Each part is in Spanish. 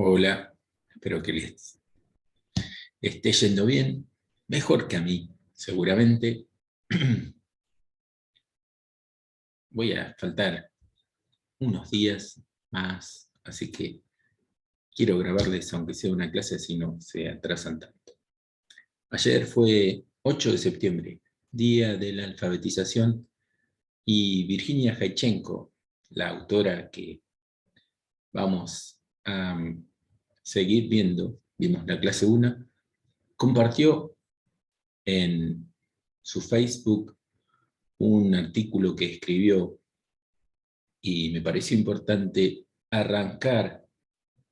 Hola, espero que les esté yendo bien, mejor que a mí, seguramente. Voy a faltar unos días más, así que quiero grabarles, aunque sea una clase, así no se atrasan tanto. Ayer fue 8 de septiembre, Día de la Alfabetización, y Virginia Jaichenko, la autora que vamos a seguir viendo, vimos la clase 1, compartió en su Facebook un artículo que escribió y me pareció importante arrancar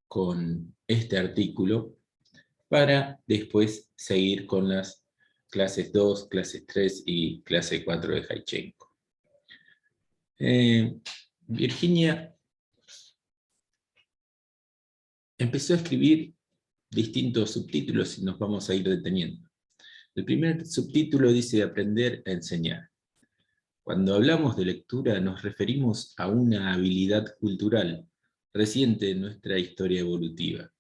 con este artículo para después seguir con las clases 2, clases 3 y clase 4 de Jaichenko. Virginia empezó a escribir distintos subtítulos y nos vamos a ir deteniendo. El primer subtítulo dice aprender a enseñar. Cuando hablamos de lectura nos referimos a una habilidad cultural reciente en nuestra historia evolutiva,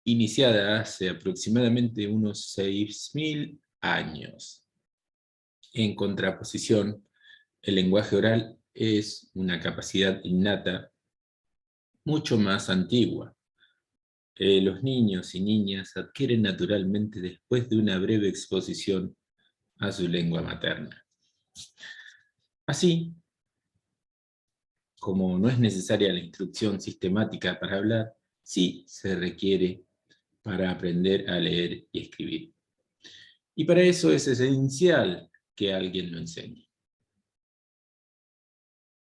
iniciada hace aproximadamente unos 6.000 años. En contraposición, el lenguaje oral es una capacidad innata mucho más antigua. Los niños y niñas adquieren naturalmente después de una breve exposición a su lengua materna. Así, como no es necesaria la instrucción sistemática para hablar, sí se requiere para aprender a leer y escribir. Y para eso es esencial que alguien lo enseñe.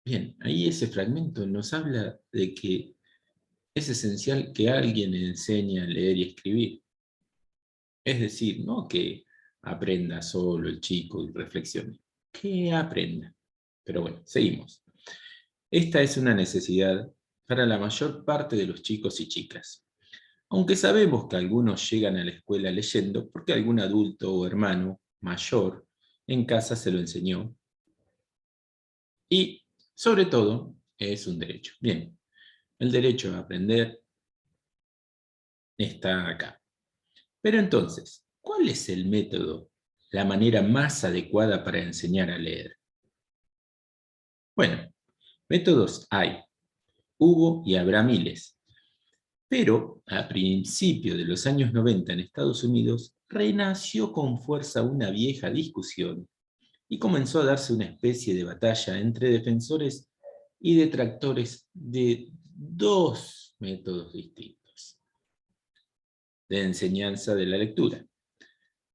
Bien, ahí ese fragmento nos habla de que es esencial que alguien enseñe a leer y escribir. Es decir, no que aprenda solo el chico y reflexione, que aprenda. Pero bueno, seguimos. Esta es una necesidad para la mayor parte de los chicos y chicas. Aunque sabemos que algunos llegan a la escuela leyendo porque algún adulto o hermano mayor en casa se lo enseñó. Y, sobre todo, es un derecho. Bien, el derecho a aprender está acá. Pero entonces, ¿cuál es el método, la manera más adecuada para enseñar a leer? Bueno, métodos hay. Hubo y habrá miles. Pero a principios de los años 90 en Estados Unidos renació con fuerza una vieja discusión y comenzó a darse una especie de batalla entre defensores y detractores de dos métodos distintos de enseñanza de la lectura.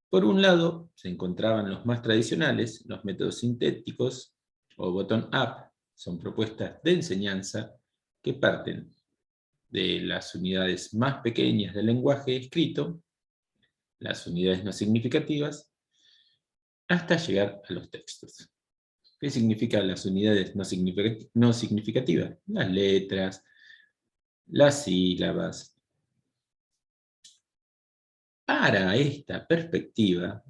Por un lado, se encontraban los más tradicionales, los métodos sintéticos o bottom-up, son propuestas de enseñanza que parten de las unidades más pequeñas del lenguaje escrito, las unidades no significativas, hasta llegar a los textos. ¿Qué significan las unidades no significativas? Las letras, las sílabas. Para esta perspectiva,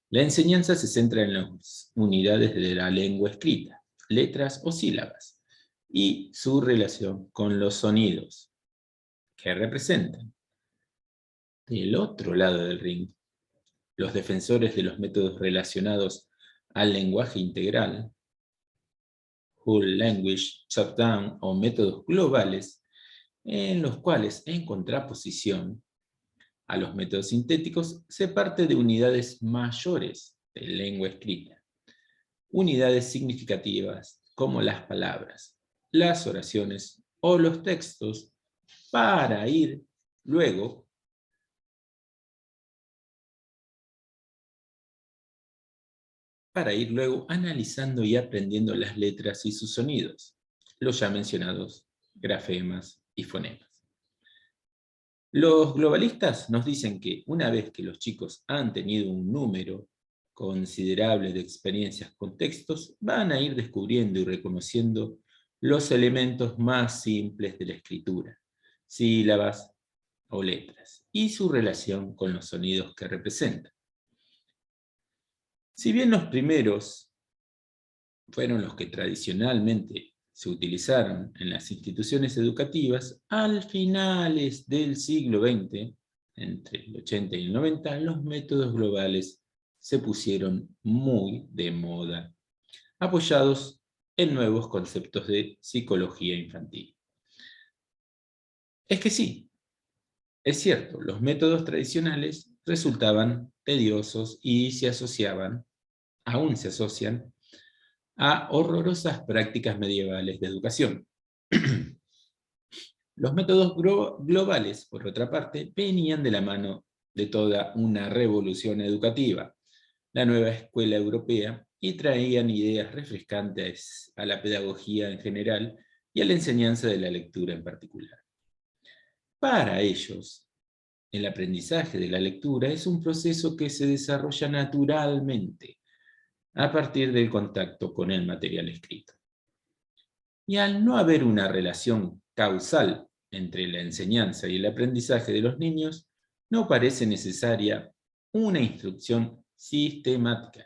la enseñanza se centra en las unidades de la lengua escrita, letras o sílabas, y su relación con los sonidos que representan. Del otro lado del ring, los defensores de los métodos relacionados al lenguaje integral, Whole Language, Top-Down o métodos globales, en los cuales, en contraposición a los métodos sintéticos, se parte de unidades mayores de lengua escrita, unidades significativas como las palabras, las oraciones o los textos, para ir luego analizando y aprendiendo las letras y sus sonidos, los ya mencionados grafemas y fonemas. Los globalistas nos dicen que una vez que los chicos han tenido un número considerable de experiencias con textos, van a ir descubriendo y reconociendo los elementos más simples de la escritura, sílabas o letras, y su relación con los sonidos que representan. Si bien los primeros fueron los que tradicionalmente se utilizaron en las instituciones educativas, al finales del siglo XX, entre el 80 y el 90, los métodos globales se pusieron muy de moda, apoyados en nuevos conceptos de psicología infantil. Es que sí, es cierto, los métodos tradicionales resultaban tediosos y aún se asocian, a horrorosas prácticas medievales de educación. Los métodos globales, por otra parte, venían de la mano de toda una revolución educativa, la nueva escuela europea, y traían ideas refrescantes a la pedagogía en general y a la enseñanza de la lectura en particular. Para ellos, el aprendizaje de la lectura es un proceso que se desarrolla naturalmente a partir del contacto con el material escrito. Y al no haber una relación causal entre la enseñanza y el aprendizaje de los niños, no parece necesaria una instrucción sistemática.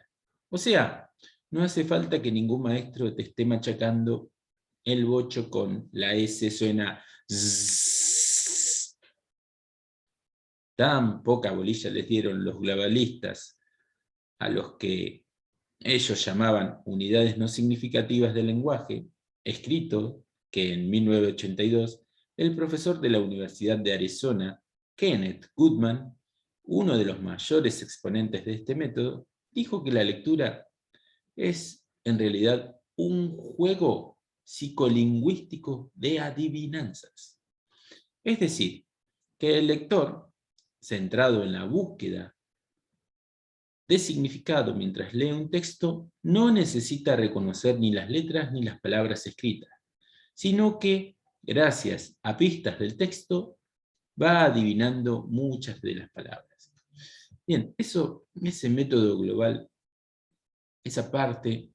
O sea, no hace falta que ningún maestro te esté machacando el bocho con la S suena zzz. Tan poca bolilla les dieron los globalistas a los que ellos llamaban unidades no significativas del lenguaje, escrito que en 1982 el profesor de la Universidad de Arizona, Kenneth Goodman, uno de los mayores exponentes de este método, dijo que la lectura es en realidad un juego psicolingüístico de adivinanzas. Es decir, que el lector, centrado en la búsqueda de significado mientras lee un texto, no necesita reconocer ni las letras ni las palabras escritas, sino que, gracias a pistas del texto, va adivinando muchas de las palabras. Bien, ese método global, esa parte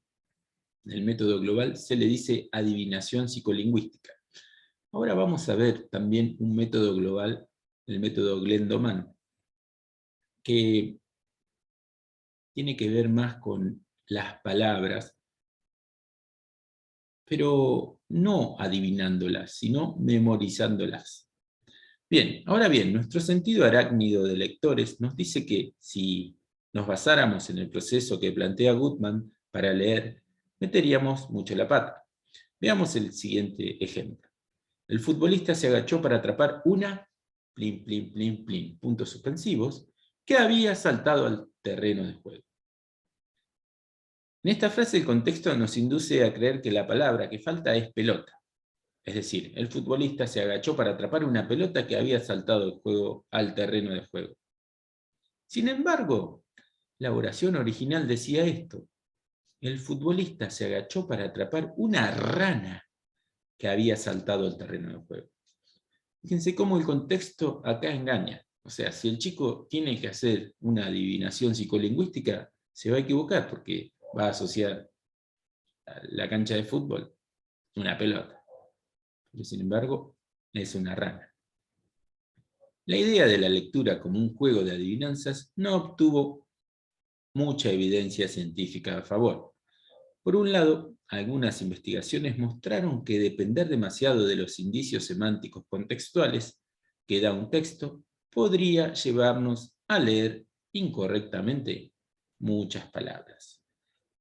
del método global se le dice adivinación psicolingüística. Ahora vamos a ver también un método global, el método Glendoman, que tiene que ver más con las palabras, pero no adivinándolas, sino memorizándolas. Bien, ahora bien, nuestro sentido arácnido de lectores nos dice que si nos basáramos en el proceso que plantea Goodman para leer, meteríamos mucho la pata. Veamos el siguiente ejemplo. El futbolista se agachó para atrapar una, plin, plin, plin, plin, puntos suspensivos, que había saltado al terreno de juego. En esta frase el contexto nos induce a creer que la palabra que falta es pelota. Es decir, el futbolista se agachó para atrapar una pelota que había saltado al terreno de juego. Sin embargo, la oración original decía esto: el futbolista se agachó para atrapar una rana que había saltado al terreno de juego. Fíjense cómo el contexto acá engaña. O sea, si el chico tiene que hacer una adivinación psicolingüística, se va a equivocar porque va a asociar a la cancha de fútbol una pelota. Pero sin embargo, es una rana. La idea de la lectura como un juego de adivinanzas no obtuvo mucha evidencia científica a favor. Por un lado, algunas investigaciones mostraron que depender demasiado de los indicios semánticos contextuales que da un texto podría llevarnos a leer incorrectamente muchas palabras.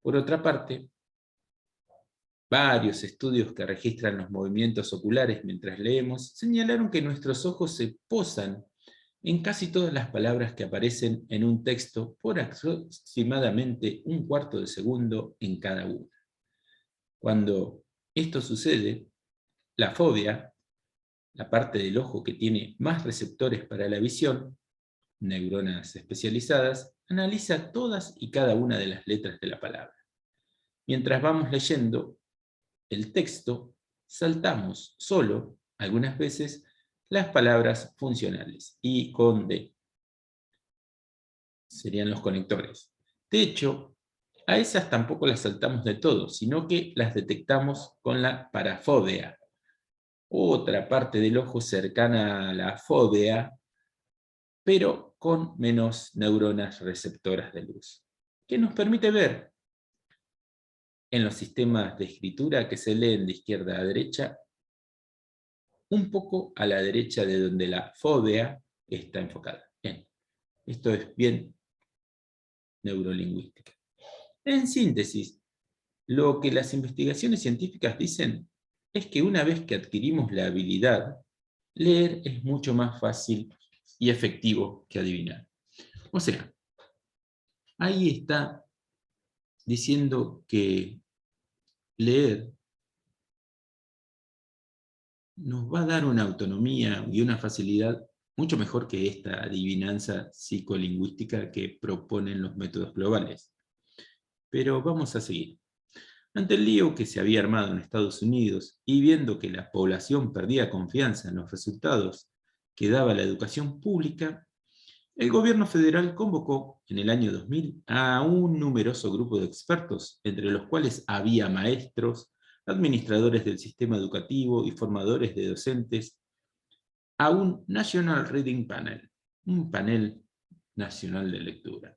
Por otra parte, varios estudios que registran los movimientos oculares mientras leemos señalaron que nuestros ojos se posan en casi todas las palabras que aparecen en un texto por aproximadamente un cuarto de segundo en cada una. Cuando esto sucede, la fobia, la parte del ojo que tiene más receptores para la visión, neuronas especializadas, analiza todas y cada una de las letras de la palabra. Mientras vamos leyendo el texto, saltamos solo, algunas veces, las palabras funcionales, I con D. Serían los conectores. De hecho, a esas tampoco las saltamos de todo, sino que las detectamos con la parafobia, otra parte del ojo cercana a la fóvea, pero con menos neuronas receptoras de luz, que nos permite ver en los sistemas de escritura que se leen de izquierda a derecha, un poco a la derecha de donde la fóvea está enfocada. Bien, esto es bien neurolingüística. En síntesis, lo que las investigaciones científicas dicen es que una vez que adquirimos la habilidad, leer es mucho más fácil y efectivo que adivinar. O sea, ahí está diciendo que leer nos va a dar una autonomía y una facilidad mucho mejor que esta adivinanza psicolingüística que proponen los métodos globales. Pero vamos a seguir. Ante el lío que se había armado en Estados Unidos y viendo que la población perdía confianza en los resultados que daba la educación pública, el gobierno federal convocó en el año 2000 a un numeroso grupo de expertos, entre los cuales había maestros, administradores del sistema educativo y formadores de docentes, a un National Reading Panel, un panel nacional de lectura,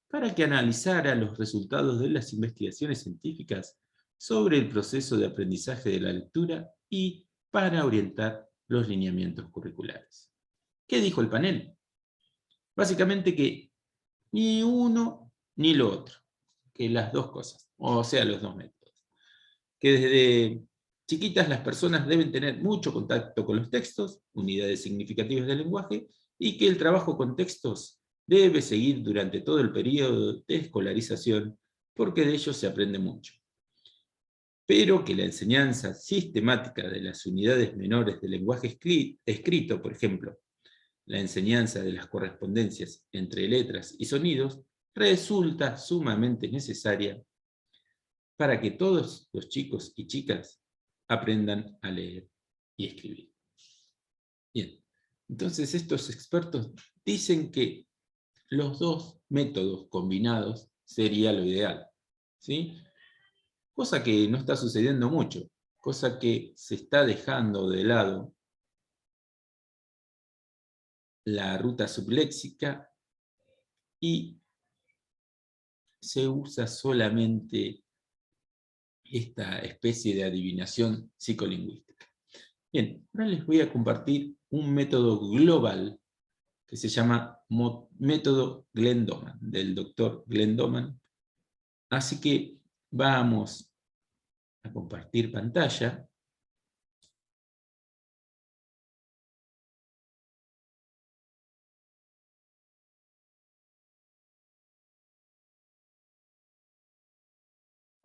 para que analizara los resultados de las investigaciones científicas sobre el proceso de aprendizaje de la lectura y para orientar los lineamientos curriculares. ¿Qué dijo el panel? Básicamente que ni uno ni lo otro, que las dos cosas, o sea, los dos métodos. Que desde chiquitas las personas deben tener mucho contacto con los textos, unidades significativas del lenguaje, y que el trabajo con textos debe seguir durante todo el periodo de escolarización, porque de ellos se aprende mucho. Pero que la enseñanza sistemática de las unidades menores del lenguaje escrito, por ejemplo, la enseñanza de las correspondencias entre letras y sonidos, resulta sumamente necesaria para que todos los chicos y chicas aprendan a leer y escribir. Bien, entonces estos expertos dicen que los dos métodos combinados sería lo ideal, ¿sí? Cosa que no está sucediendo mucho, cosa que se está dejando de lado la ruta subléxica y se usa solamente esta especie de adivinación psicolingüística. Bien, ahora les voy a compartir un método global que se llama método Glenn-Doman, del doctor Glenn-Doman. Así que vamos a compartir pantalla.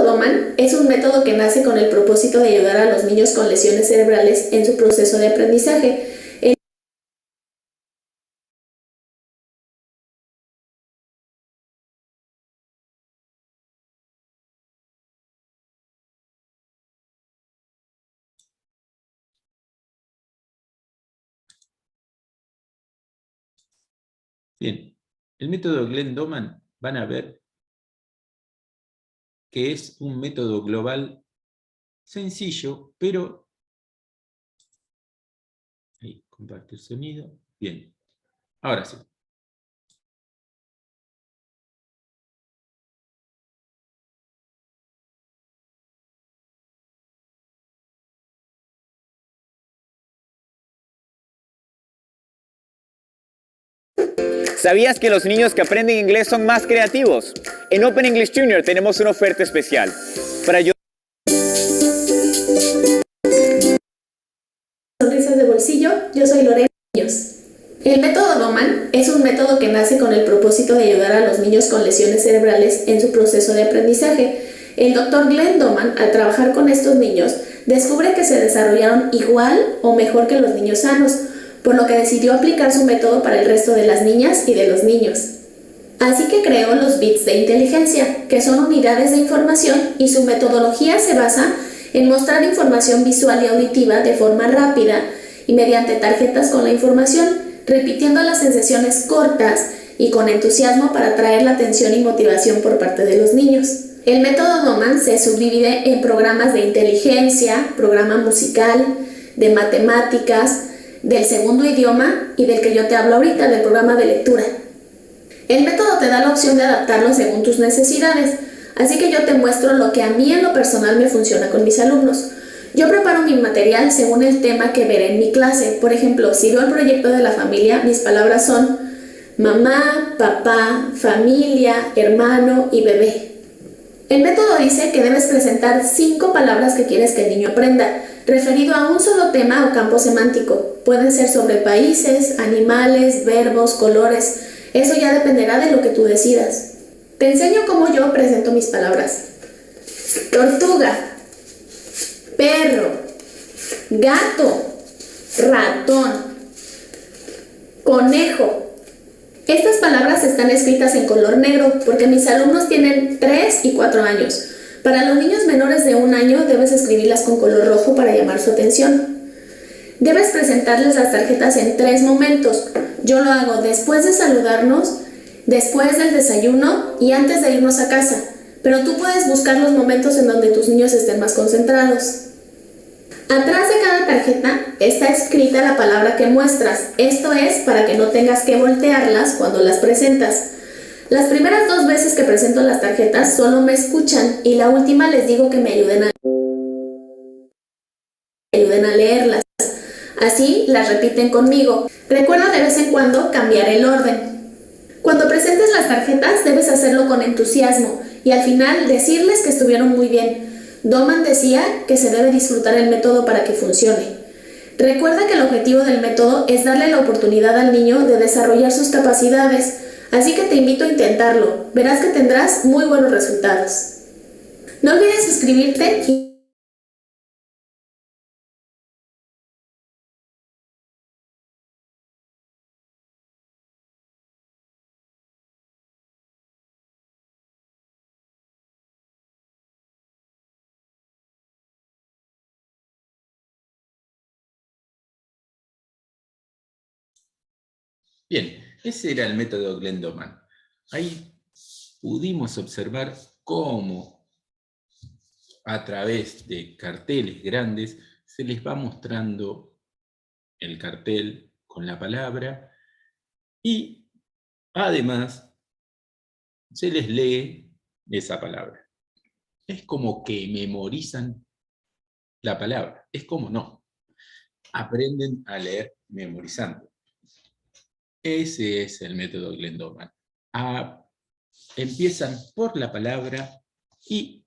Doman es un método que nace con el propósito de ayudar a los niños con lesiones cerebrales en su proceso de aprendizaje. Bien, el método Glenn-Doman van a ver que es un método global sencillo, pero... Ahí, compartir sonido. Bien, ahora sí. ¿Sabías que los niños que aprenden inglés son más creativos? En Open English Junior tenemos una oferta especial. Para ayudar Sonrisas de bolsillo, yo soy Lorena Niños. El método Doman es un método que nace con el propósito de ayudar a los niños con lesiones cerebrales en su proceso de aprendizaje. El doctor Glenn Doman, al trabajar con estos niños, descubre que se desarrollaron igual o mejor que los niños sanos, por lo que decidió aplicar su método para el resto de las niñas y de los niños. Así que creó los bits de inteligencia, que son unidades de información, y su metodología se basa en mostrar información visual y auditiva de forma rápida y mediante tarjetas con la información, repitiendo las sensaciones cortas y con entusiasmo para atraer la atención y motivación por parte de los niños. El método Doman se subdivide en programas de inteligencia, programa musical, de matemáticas, del segundo idioma y del que yo te hablo ahorita, del programa de lectura. El método te da la opción de adaptarlo según tus necesidades. así que yo te muestro lo que a mí en lo personal me funciona con mis alumnos. Yo preparo mi material según el tema que veré en mi clase. Por ejemplo, si veo el proyecto de la familia, mis palabras son mamá, papá, familia, hermano y bebé. El método dice que debes presentar 5 palabras que quieres que el niño aprenda, referido a un solo tema o campo semántico. Pueden ser sobre países, animales, verbos, colores. Eso ya dependerá de lo que tú decidas. Te enseño cómo yo presento mis palabras. Tortuga, perro, gato, ratón, conejo. Estas palabras están escritas en color negro porque mis alumnos tienen 3 y 4 años. Para los niños menores de 1 año debes escribirlas con color rojo para llamar su atención. Debes presentarles las tarjetas en 3 momentos. Yo lo hago después de saludarnos, después del desayuno y antes de irnos a casa. Pero tú puedes buscar los momentos en donde tus niños estén más concentrados. Atrás de cada tarjeta está escrita la palabra que muestras. Esto es para que no tengas que voltearlas cuando las presentas. Las primeras 2 veces que presento las tarjetas solo me escuchan y la última les digo que me ayuden a leerlas. Así las repiten conmigo. Recuerda de vez en cuando cambiar el orden. Cuando presentes las tarjetas debes hacerlo con entusiasmo y al final decirles que estuvieron muy bien. Doman decía que se debe disfrutar el método para que funcione. Recuerda que el objetivo del método es darle la oportunidad al niño de desarrollar sus capacidades, así que te invito a intentarlo. Verás que tendrás muy buenos resultados. No olvides suscribirte y Bien, ese era el método Glenn-Doman. Ahí pudimos observar cómo a través de carteles grandes se les va mostrando el cartel con la palabra y además se les lee esa palabra. Es como que memorizan la palabra, es como no, aprenden a leer memorizando. Ese es el método Glenn-Doman. Empiezan por la palabra y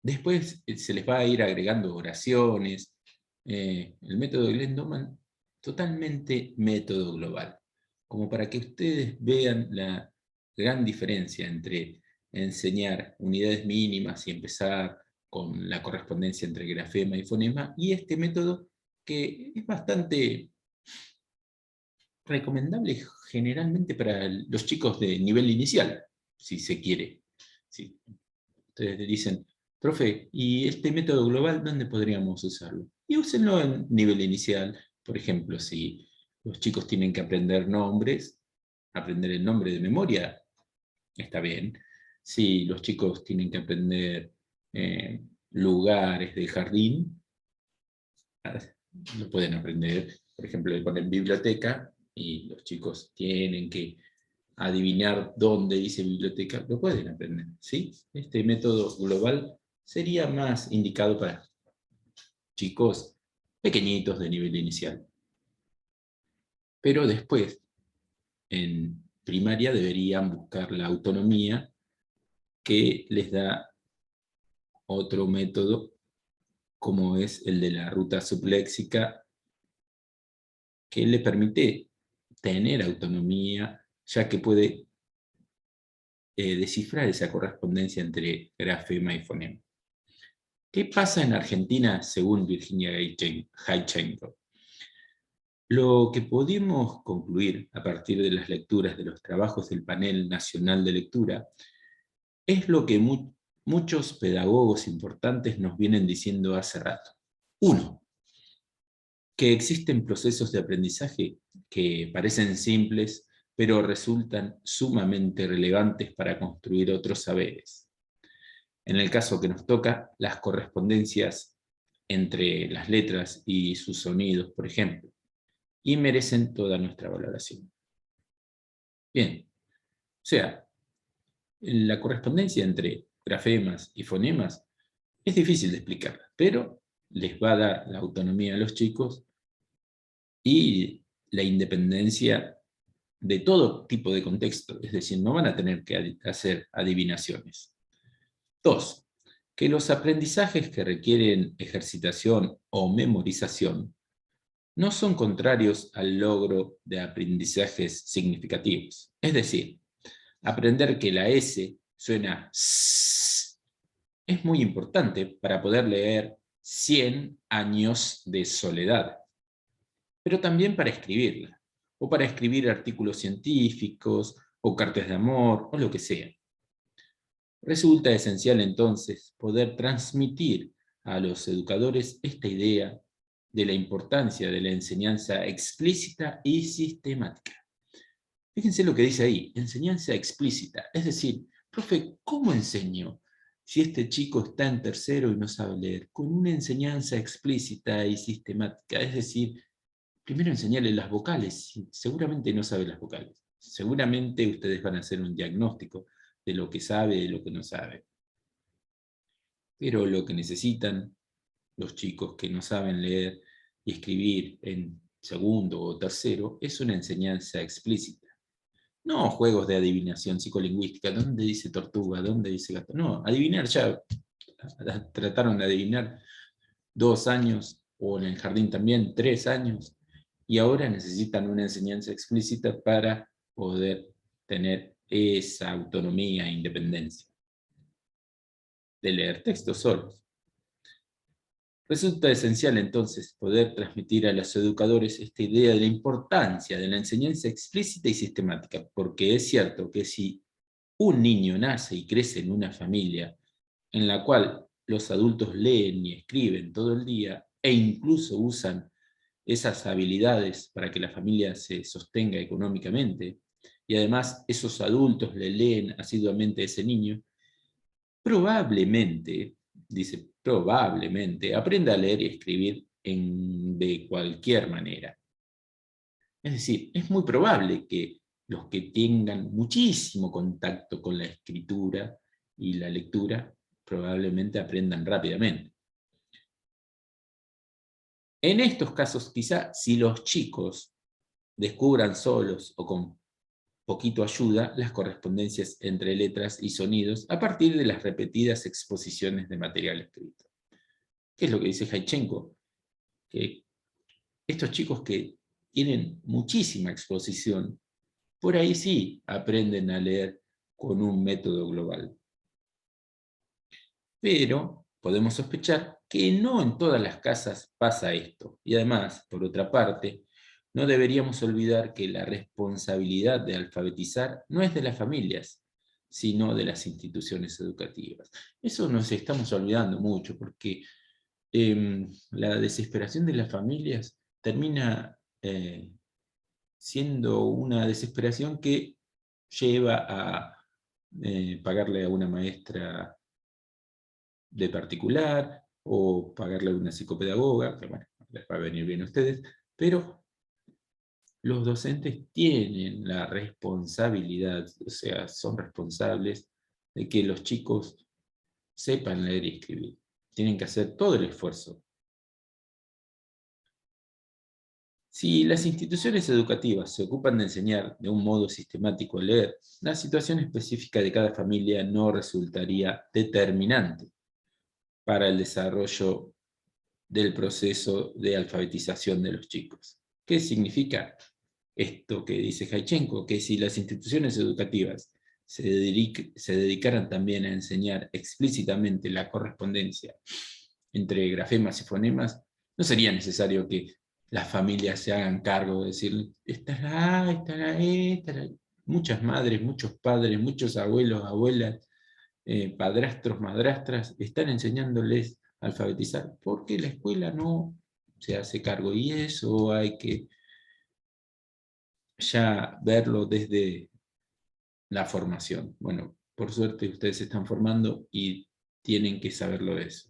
después se les va a ir agregando oraciones. El método Glenn-Doman, totalmente método global, como para que ustedes vean la gran diferencia entre enseñar unidades mínimas y empezar con la correspondencia entre grafema y fonema, y este método que es bastante recomendable generalmente para los chicos de nivel inicial, si se quiere. Si ustedes dicen, profe, ¿y este método global dónde podríamos usarlo? Y úsenlo en nivel inicial. Por ejemplo, si los chicos tienen que aprender nombres, aprender el nombre de memoria, está bien. Si los chicos tienen que aprender lugares del jardín, lo pueden aprender. Por ejemplo, le ponen biblioteca, y los chicos tienen que adivinar dónde dice biblioteca, lo pueden aprender, ¿sí? Este método global sería más indicado para chicos pequeñitos de nivel inicial. Pero después, en primaria, deberían buscar la autonomía que les da otro método, como es el de la ruta subléxica, que le permite tener autonomía, ya que puede descifrar esa correspondencia entre grafema y fonema. ¿Qué pasa en Argentina según Virginia Haychenko? Lo que pudimos concluir a partir de las lecturas de los trabajos del Panel Nacional de Lectura es lo que muchos pedagogos importantes nos vienen diciendo hace rato. 1. Que existen procesos de aprendizaje que parecen simples, pero resultan sumamente relevantes para construir otros saberes. En el caso que nos toca, las correspondencias entre las letras y sus sonidos, por ejemplo, y merecen toda nuestra valoración. Bien, o sea, La correspondencia entre grafemas y fonemas es difícil de explicar, pero les va a dar la autonomía a los chicos y la independencia de todo tipo de contexto, es decir, no van a tener que hacer adivinaciones. 2. Que los aprendizajes que requieren ejercitación o memorización no son contrarios al logro de aprendizajes significativos. Es decir, aprender que la S suena S es muy importante para poder leer 100 años de soledad, pero también para escribirla, o para escribir artículos científicos, o cartas de amor, o lo que sea. Resulta esencial entonces poder transmitir a los educadores esta idea de la importancia de la enseñanza explícita y sistemática. Fíjense lo que dice ahí, enseñanza explícita, es decir, profe, ¿cómo enseño si este chico está en tercero y no sabe leer? Con una enseñanza explícita y sistemática, es decir, primero enseñarle las vocales, seguramente no sabe las vocales, seguramente ustedes van a hacer un diagnóstico de lo que sabe y de lo que no sabe. Pero lo que necesitan los chicos que no saben leer y escribir en segundo o tercero es una enseñanza explícita. No juegos de adivinación psicolingüística, ¿dónde dice tortuga? ¿Dónde dice gato? No, adivinar ya, trataron de adivinar 2 años, o en el jardín también 3 años, y ahora necesitan una enseñanza explícita para poder tener esa autonomía e independencia de leer textos solos. Resulta esencial entonces poder transmitir a los educadores esta idea de la importancia de la enseñanza explícita y sistemática, porque es cierto que si un niño nace y crece en una familia en la cual los adultos leen y escriben todo el día, e incluso usan esas habilidades para que la familia se sostenga económicamente, y además esos adultos le leen asiduamente a ese niño, probablemente, dice probablemente, aprenda a leer y escribir de cualquier manera. Es decir, es muy probable que los que tengan muchísimo contacto con la escritura y la lectura probablemente aprendan rápidamente. En estos casos, quizá, si los chicos descubran solos o con poquito ayuda las correspondencias entre letras y sonidos a partir de las repetidas exposiciones de material escrito. ¿Qué es lo que dice Jaichenko? Que estos chicos que tienen muchísima exposición, por ahí sí aprenden a leer con un método global. Pero podemos sospechar que no en todas las casas pasa esto. Y además, por otra parte, no deberíamos olvidar que la responsabilidad de alfabetizar no es de las familias, sino de las instituciones educativas. Eso nos estamos olvidando mucho, porque la desesperación de las familias termina siendo una desesperación que lleva a pagarle a una maestra de particular, o pagarle a una psicopedagoga, que bueno, les va a venir bien a ustedes, pero los docentes tienen la responsabilidad, o sea, son responsables de que los chicos sepan leer y escribir. Tienen que hacer todo el esfuerzo. Si las instituciones educativas se ocupan de enseñar de un modo sistemático a leer, la situación específica de cada familia no resultaría determinante para el desarrollo del proceso de alfabetización de los chicos. ¿Qué significa esto que dice Jaichenko? Que si las instituciones educativas se dedicaran también a enseñar explícitamente la correspondencia entre grafemas y fonemas, no sería necesario que las familias se hagan cargo de decir, esta es la A, esta es la E, esta es la... Muchas madres, muchos padres, muchos abuelos, abuelas, padrastros, madrastras, están enseñándoles a alfabetizar, porque la escuela no se hace cargo, y eso hay que ya verlo desde la formación. Bueno, por suerte ustedes se están formando y tienen que saberlo de eso.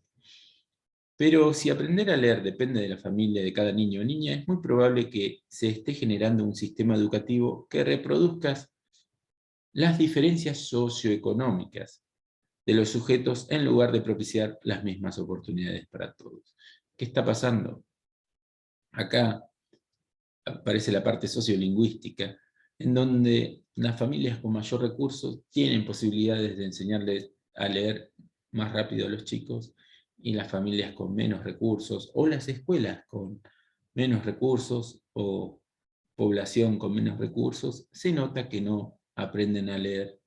Pero si aprender a leer depende de la familia de cada niño o niña, es muy probable que se esté generando un sistema educativo que reproduzca las diferencias socioeconómicas de los sujetos en lugar de propiciar las mismas oportunidades para todos. ¿Qué está pasando? Acá aparece la parte sociolingüística, en donde las familias con mayor recursos tienen posibilidades de enseñarles a leer más rápido a los chicos, y las familias con menos recursos, o las escuelas con menos recursos, o población con menos recursos, se nota que no aprenden a leer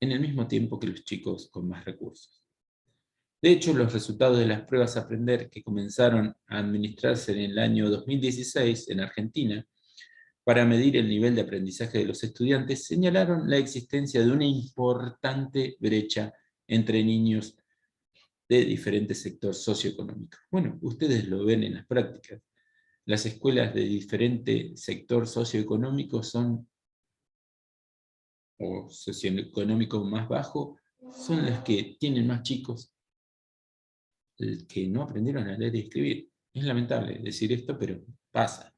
en el mismo tiempo que los chicos con más recursos. De hecho, los resultados de las pruebas Aprender que comenzaron a administrarse en el año 2016 en Argentina para medir el nivel de aprendizaje de los estudiantes señalaron la existencia de una importante brecha entre niños de diferentes sectores socioeconómicos. Bueno, ustedes lo ven en las prácticas. Las escuelas de diferente sector socioeconómico son, o socioeconómico más bajo, son las que tienen más chicos que no aprendieron a leer y escribir. Es lamentable decir esto, pero pasa.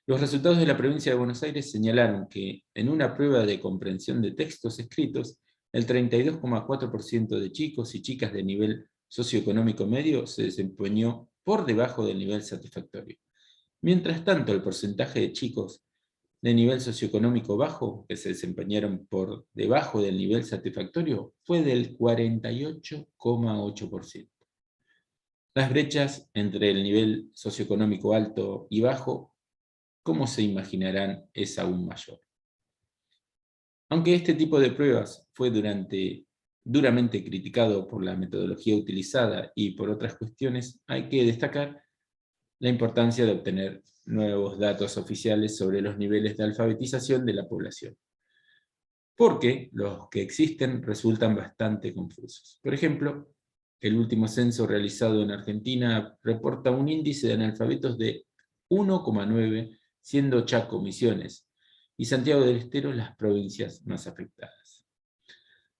Los resultados de la provincia de Buenos Aires señalaron que en una prueba de comprensión de textos escritos, el 32,4% de chicos y chicas de nivel socioeconómico medio se desempeñó por debajo del nivel satisfactorio. Mientras tanto, el porcentaje de chicos de nivel socioeconómico bajo que se desempeñaron por debajo del nivel satisfactorio fue del 48,8%. Las brechas entre el nivel socioeconómico alto y bajo, como se imaginarán, es aún mayor. Aunque este tipo de pruebas fue duramente criticado por la metodología utilizada y por otras cuestiones, hay que destacar la importancia de obtener nuevos datos oficiales sobre los niveles de alfabetización de la población, porque los que existen resultan bastante confusos. Por ejemplo, el último censo realizado en Argentina reporta un índice de analfabetos de 1,9, siendo Chaco, Misiones y Santiago del Estero las provincias más afectadas.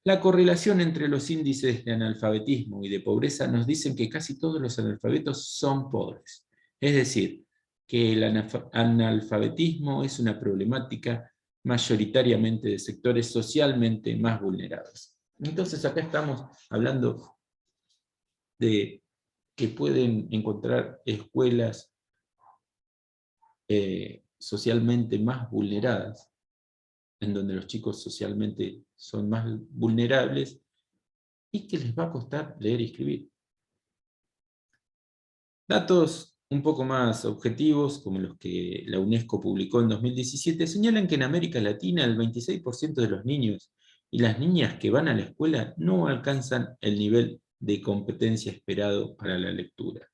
La correlación entre los índices de analfabetismo y de pobreza nos dicen que casi todos los analfabetos son pobres. Es decir, que el analfabetismo es una problemática mayoritariamente de sectores socialmente más vulnerables. Entonces acá estamos hablando de que pueden encontrar escuelas socialmente más vulneradas, en donde los chicos socialmente son más vulnerables, y que les va a costar leer y escribir. Datos un poco más objetivos, como los que la UNESCO publicó en 2017, señalan que en América Latina el 26% de los niños y las niñas que van a la escuela no alcanzan el nivel de competencia esperado para la lectura.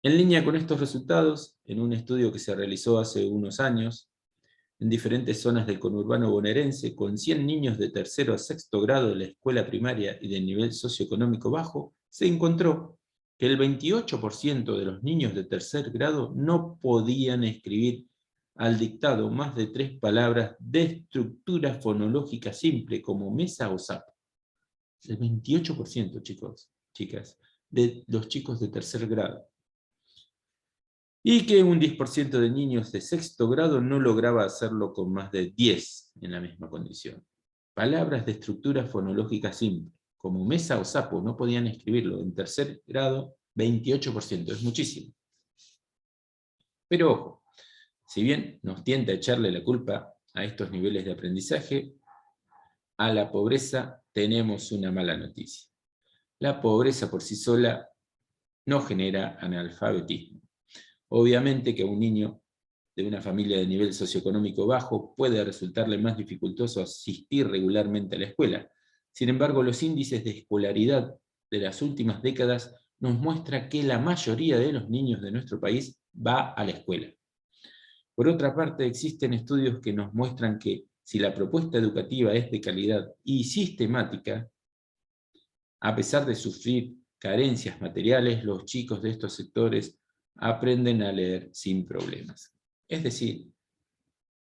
En línea con estos resultados, en un estudio que se realizó hace unos años, en diferentes zonas del conurbano bonaerense, con 100 niños de tercero a sexto grado de la escuela primaria y de nivel socioeconómico bajo, se encontró que el 28% de los niños de tercer grado no podían escribir al dictado más de 3 palabras de estructura fonológica simple, como mesa o sapo. El 28%, chicos, chicas, de los chicos de tercer grado. Y que un 10% de niños de sexto grado no lograba hacerlo con más de 10 en la misma condición. Palabras de estructura fonológica simple, como mesa o sapo, no podían escribirlo. En tercer grado, 28%, es muchísimo. Pero ojo, si bien nos tienta a echarle la culpa a estos niveles de aprendizaje, a la pobreza tenemos una mala noticia. La pobreza por sí sola no genera analfabetismo. Obviamente que a un niño de una familia de nivel socioeconómico bajo puede resultarle más dificultoso asistir regularmente a la escuela. Sin embargo, los índices de escolaridad de las últimas décadas nos muestran que la mayoría de los niños de nuestro país va a la escuela. Por otra parte, existen estudios que nos muestran que si la propuesta educativa es de calidad y sistemática, a pesar de sufrir carencias materiales, los chicos de estos sectores aprenden a leer sin problemas. Es decir,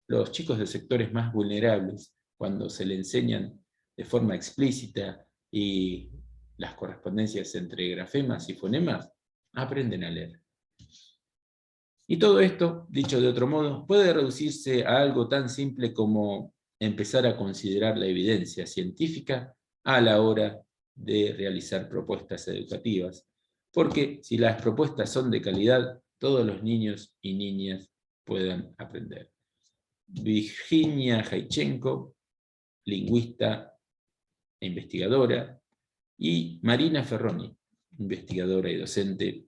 los chicos de sectores más vulnerables, cuando se le enseñan de forma explícita y las correspondencias entre grafemas y fonemas, aprenden a leer. Y todo esto, dicho de otro modo, puede reducirse a algo tan simple como empezar a considerar la evidencia científica a la hora de realizar propuestas educativas, porque si las propuestas son de calidad, todos los niños y niñas puedan aprender. Virginia Jaichenko, lingüista e investigadora, y Marina Ferroni, investigadora y docente,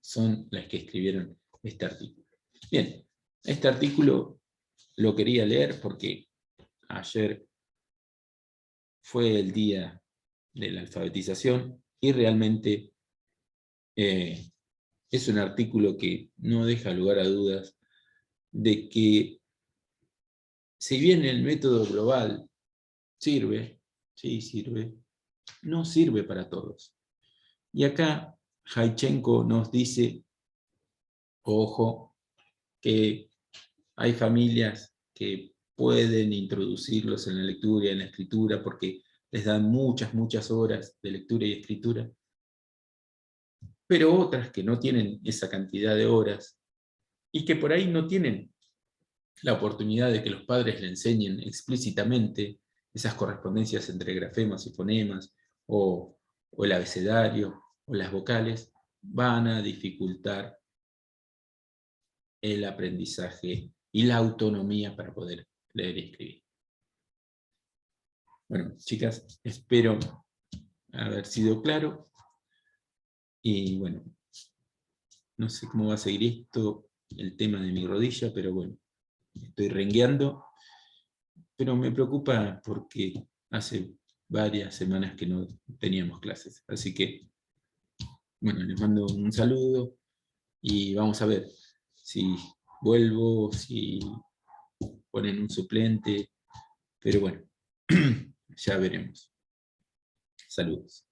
son las que escribieron este artículo. Bien, este artículo lo quería leer porque ayer fue el día de la alfabetización y realmente es un artículo que no deja lugar a dudas de que, si bien el método global sirve, sí sirve, no sirve para todos. Y acá Jaichenko nos dice, ojo, que hay familias que pueden introducirlos en la lectura y en la escritura porque les dan muchas horas de lectura y escritura, pero otras que no tienen esa cantidad de horas y que por ahí no tienen la oportunidad de que los padres le enseñen explícitamente esas correspondencias entre grafemas y fonemas, o el abecedario, o las vocales, van a dificultar el aprendizaje y la autonomía para poder leer y escribir. Bueno, chicas, espero haber sido claro. Y bueno, no sé cómo va a seguir esto, el tema de mi rodilla, pero bueno, estoy rengueando. Pero me preocupa porque hace varias semanas que no teníamos clases. Así que, bueno, les mando un saludo y vamos a ver si vuelvo, si ponen un suplente, pero bueno, ya veremos. Saludos.